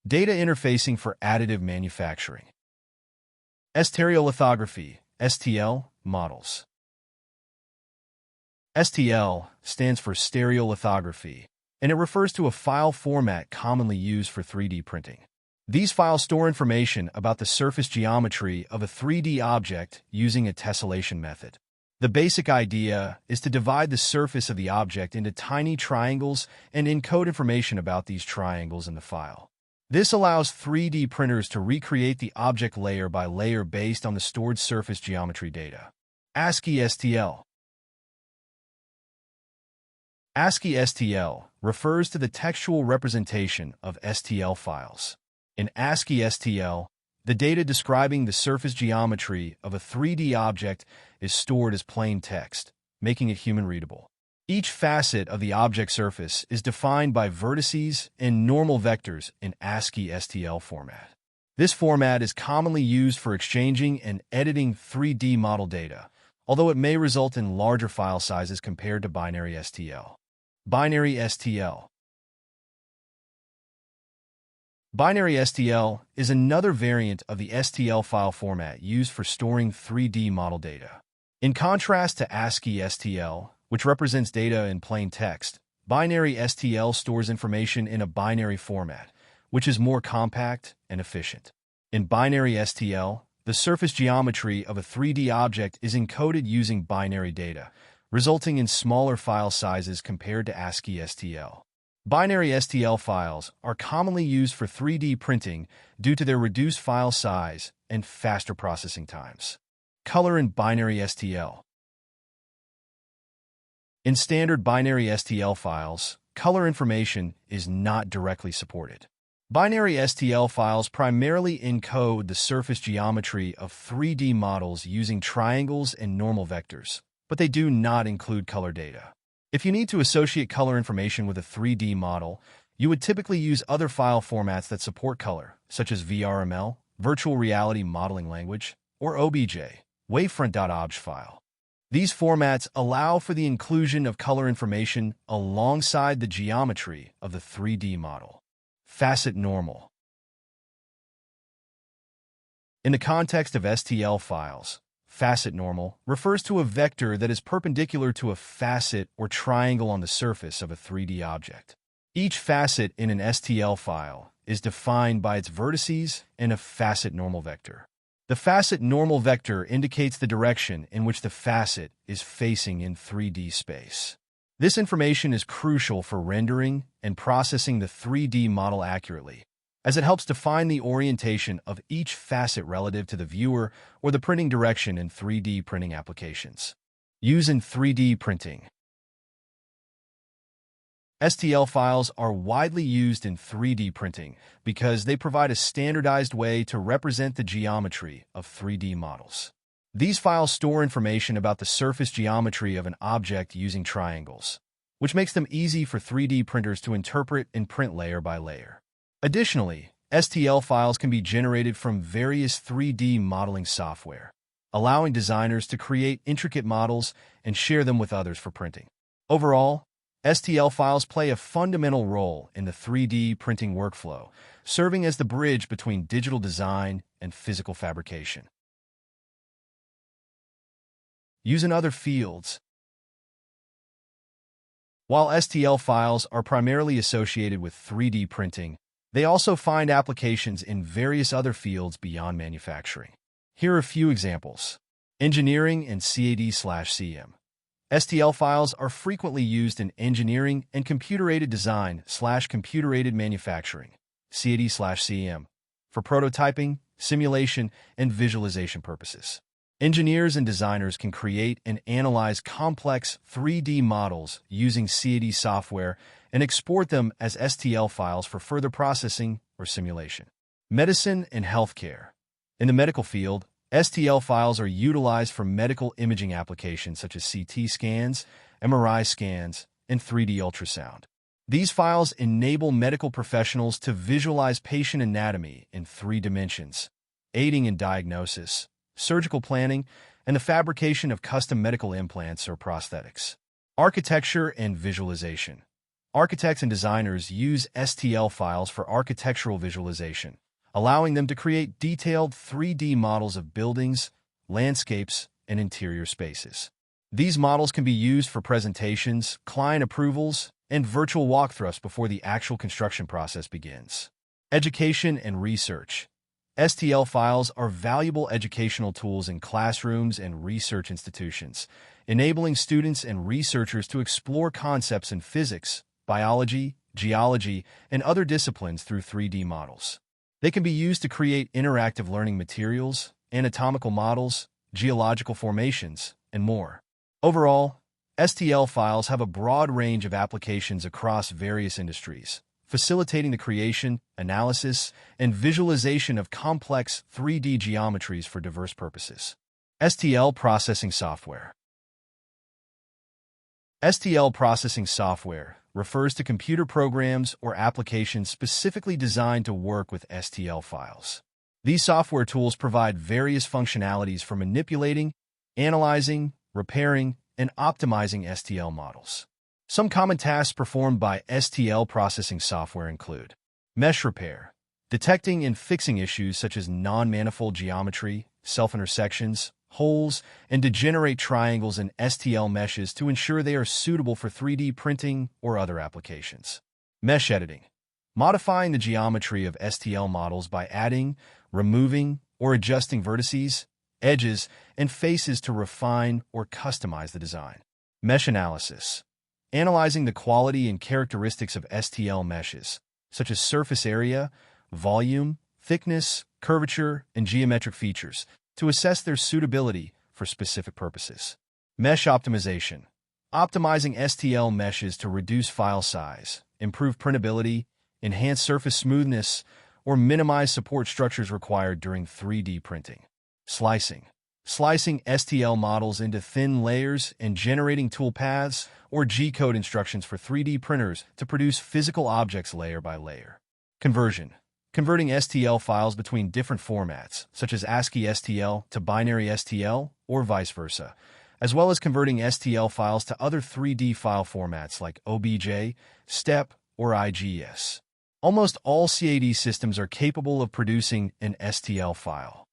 Data interfacing for additive manufacturing. STereoLithography, STL, models. STL stands for StereoLithography, and it refers to a file format commonly used for 3D printing. These files store information about the surface geometry of a 3D object using a tessellation method. The basic idea is to divide the surface of the object into tiny triangles and encode information about these triangles in the file. This allows 3D printers to recreate the object layer by layer based on the stored surface geometry data. ASCII STL. ASCII STL refers to the textual representation of STL files. In ASCII STL, the data describing the surface geometry of a 3D object is stored as plain text, making it human-readable. Each facet of the object surface is defined by vertices and normal vectors in ASCII STL format. This format is commonly used for exchanging and editing 3D model data, although it may result in larger file sizes compared to binary STL. Binary STL. Binary STL is another variant of the STL file format used for storing 3D model data. In contrast to ASCII STL, which represents data in plain text, binary STL stores information in a binary format, which is more compact and efficient. In binary STL, the surface geometry of a 3D object is encoded using binary data, resulting in smaller file sizes compared to ASCII STL. Binary STL files are commonly used for 3D printing due to their reduced file size and faster processing times. Color in binary STL. In standard binary STL files, color information is not directly supported. Binary STL files primarily encode the surface geometry of 3D models using triangles and normal vectors, but they do not include color data. If you need to associate color information with a 3D model, you would typically use other file formats that support color, such as VRML, Virtual Reality Modeling Language, or OBJ, Wavefront.obj file. These formats allow for the inclusion of color information alongside the geometry of the 3D model. Facet normal. In the context of STL files, facet normal refers to a vector that is perpendicular to a facet or triangle on the surface of a 3D object. Each facet in an STL file is defined by its vertices and a facet normal vector. The facet normal vector indicates the direction in which the facet is facing in 3D space. This information is crucial for rendering and processing the 3D model accurately, as it helps define the orientation of each facet relative to the viewer or the printing direction in 3D printing applications. Use in 3D printing. STL files are widely used in 3D printing because they provide a standardized way to represent the geometry of 3D models. These files store information about the surface geometry of an object using triangles, which makes them easy for 3D printers to interpret and print layer by layer. Additionally, STL files can be generated from various 3D modeling software, allowing designers to create intricate models and share them with others for printing. Overall, STL files play a fundamental role in the 3D printing workflow, serving as the bridge between digital design and physical fabrication. Use in other fields. While STL files are primarily associated with 3D printing, they also find applications in various other fields beyond manufacturing. Here are a few examples. Engineering and CAD/CM. STL files are frequently used in engineering and computer-aided design/computer-aided manufacturing, CAD/CM, for prototyping, simulation, and visualization purposes. Engineers and designers can create and analyze complex 3D models using CAD software and export them as STL files for further processing or simulation. Medicine and healthcare. In the medical field, STL files are utilized for medical imaging applications such as CT scans, MRI scans, and 3D ultrasound. These files enable medical professionals to visualize patient anatomy in 3 dimensions, aiding in diagnosis, surgical planning, and the fabrication of custom medical implants or prosthetics. Architecture and visualization. Architects and designers use STL files for architectural visualization, allowing them to create detailed 3D models of buildings, landscapes, and interior spaces. These models can be used for presentations, client approvals, and virtual walkthroughs before the actual construction process begins. Education and research. STL files are valuable educational tools in classrooms and research institutions, enabling students and researchers to explore concepts in physics, biology, geology, and other disciplines through 3D models. They can be used to create interactive learning materials, anatomical models, geological formations, and more. Overall, STL files have a broad range of applications across various industries, facilitating the creation, analysis, and visualization of complex 3D geometries for diverse purposes. STL processing software. STL processing software refers to computer programs or applications specifically designed to work with STL files. These software tools provide various functionalities for manipulating, analyzing, repairing, and optimizing STL models. Some common tasks performed by STL processing software include mesh repair, detecting and fixing issues such as non-manifold geometry, self-intersections, holes, and degenerate triangles in STL meshes to ensure they are suitable for 3D printing or other applications. Mesh editing, modifying the geometry of STL models by adding, removing, or adjusting vertices, edges, and faces to refine or customize the design. Mesh analysis, analyzing the quality and characteristics of STL meshes, such as surface area, volume, thickness, curvature, and geometric features, to assess their suitability for specific purposes. Mesh optimization, optimizing STL meshes to reduce file size, improve printability, enhance surface smoothness, or minimize support structures required during 3D printing. Slicing, slicing STL models into thin layers and generating toolpaths or G-code instructions for 3D printers to produce physical objects layer by layer. Conversion, converting STL files between different formats, such as ASCII STL to binary STL or vice versa, as well as converting STL files to other 3D file formats like OBJ, STEP, or IGS. Almost all CAD systems are capable of producing an STL file.